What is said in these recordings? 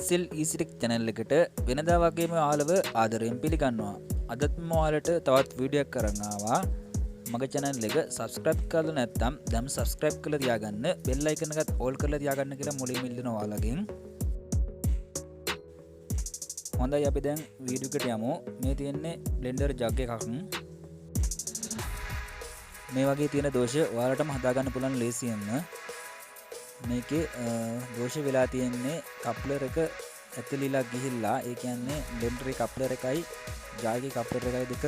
SL Easy channel එකට වෙනදා වගේම ආලව ආදරයෙන් පිළිගන්නවා. අදත් මම ඔයාලට තවත් වීඩියෝ එකක් අරන් ආවා. මගේ channel එක subscribe කරලා නැත්නම් දැන් subscribe කරලා තියාගන්න. bell icon එකත් all කරලා තියාගන්න කියලා මුලින්ම ඉල්ලනවා ඔයාලගෙන්. හොඳයි අපි දැන් වීඩියෝ එකට යමු. මේ තියෙන්නේ blender jug එකක්. මේ වගේ තියෙන දෝෂ ඔයාලටම හදාගන්න පුළුවන් ලේසියෙන්ම. මේකේ දෝෂ වෙලා තියෙන්නේ කප්ලර් එක ඇතුළේලා ගිහිල්ලා ඒ කියන්නේ blender එකේ කප්ලර් එකයි ජාගේ කප්ලර් එකයි දෙක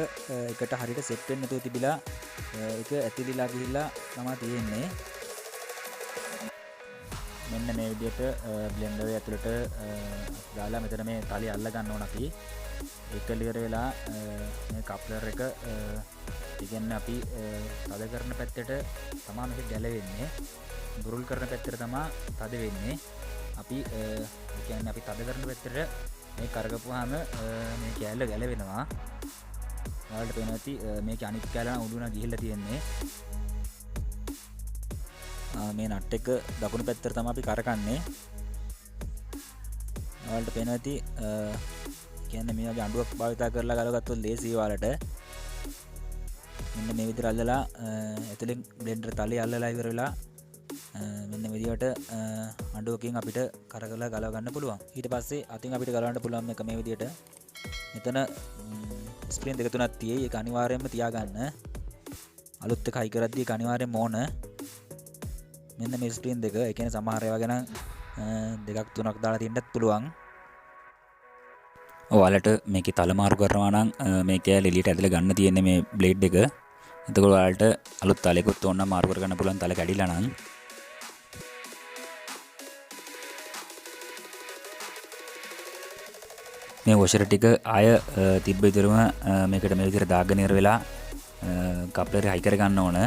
එකට හරියට සෙට් වෙන්නේ නැතුව තිබිලා ඒක ඇතුළේලා ගිහිල්ලා තමයි තියෙන්නේ. මෙන්න මේ විදිහට blender එක ඇතුළට දාලා මෙතන මේ තලිය අල්ල ගන්න ඕන අපි. ඒක ක්ලියර් වෙලා මේ කප්ලර් එක කියන්නේ අපි තද කරන පැත්තට තමයි මේක ගැලවෙන්නේ. බුරුල් කරන පැත්තට තමයි තද වෙන්නේ. අපි කියන්නේ අපි තද කරන පැත්තට මේ කරකපුවාම මේ කැල්ල ගැලවෙනවා. ඔයාලට පේනවා ඇති මේක අනිත් කැල්ල නම් උඩුණා ගිහිල්ලා තියෙන්නේ. මේ නට් එක දකුණු පැත්තට තමයි අපි කරකන්නේ. ඔයාලට පේනවා ඇති කියන්නේ මේ වගේ අඬුවක් භාවිත කරලා ගලවගත්තොත් ලේසියි ඔයාලට. මෙන්න මේ විදිහට අල්ලලා ඇතුලෙන් බ්ලෙන්ඩර් තලයේ අල්ලලා ඉවර වෙලා මෙන්න විදිහට අඬුවකින් අපිට කරකලා ගලව ගන්න පුළුවන්. ඊට පස්සේ අතින් අපිට ගලවන්න පුළුවන් මේක මේ විදිහට. මෙතන ස්ප්‍රින් දෙක තුනක් තියෙයි. ඒක අනිවාර්යයෙන්ම තියාගන්න. අලුත් එක හයි කරද්දී ඒක අනිවාර්යයෙන්ම ඕන. මෙන්න මේ ස්ප්‍රින් දෙක. ඒ කියන්නේ සමහර ඒවා ගැන දෙකක් තුනක් දාලා තියෙන්නත් පුළුවන්. ඔයාලට මේකේ තල මාරු කරනවා නම් මේ කෑල්ල එළියට ඇදලා ගන්න තියෙන්නේ මේ බ්ලේඩ් එක. එතකොට ඔයාලට අලුත් තලයකට ඕන නම් මාරු කර ගන්න පුළුවන් තල කැඩිලා නම්. මේ වොෂර් ටික ආය තිබ්බ විතරම මේකට මේ විදිහට දාගෙන ඉවර වෙලා කප්ලර් හයි කර ගන්න ඕන.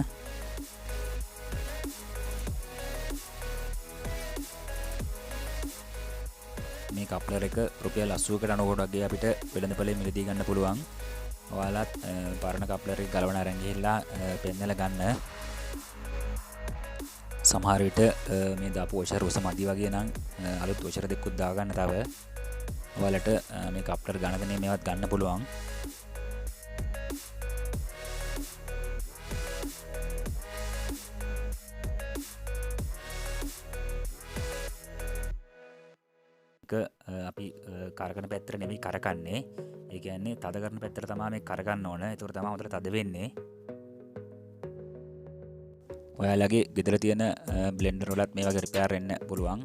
මේ කප්ලර් එක රුපියල් 80කට 90කට වගේ අපිට වෙළඳපොලේ මිලදී ගන්න පුළුවන්. ඔයාලත් පරණ කප්ලර් එක ගලවන අරන් ගිහිල්ලා පෙන්නලා ගන්න. සමහර විට මේ දාපු වොෂර් උස මදි වගේ නම් අලුත් වොෂර් දෙකකුත් දාගන්න තව. ඔයාලට මේ කප්ලර් ගන්න දෙන්නේ මේවත් ගන්න පුළුවන්. අපි කරකන පැත්තට නෙමෙයි කරකන්නේ. ඒ කියන්නේ තද කරන පැත්තට තමයි මේ කරගන්න ඕන. ඒතකොට තමයි හොඳට තද වෙන්නේ. ඔයාලගේ ගෙදර තියෙන බ්ලෙන්ඩර් වලත් මේ වගේ රිපෙයාර් වෙන්න පුළුවන්.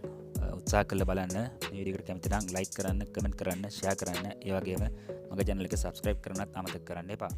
උත්සාහ කරලා බලන්න. මේ වීඩියෝ එකට කැමති නම් ලයික් කරන්න, කමෙන්ට් කරන්න, ෂෙයා කරන්න. ඒ වගේම මගේ channel එක subscribe කරන්නත් අමතක කරන්න එපා.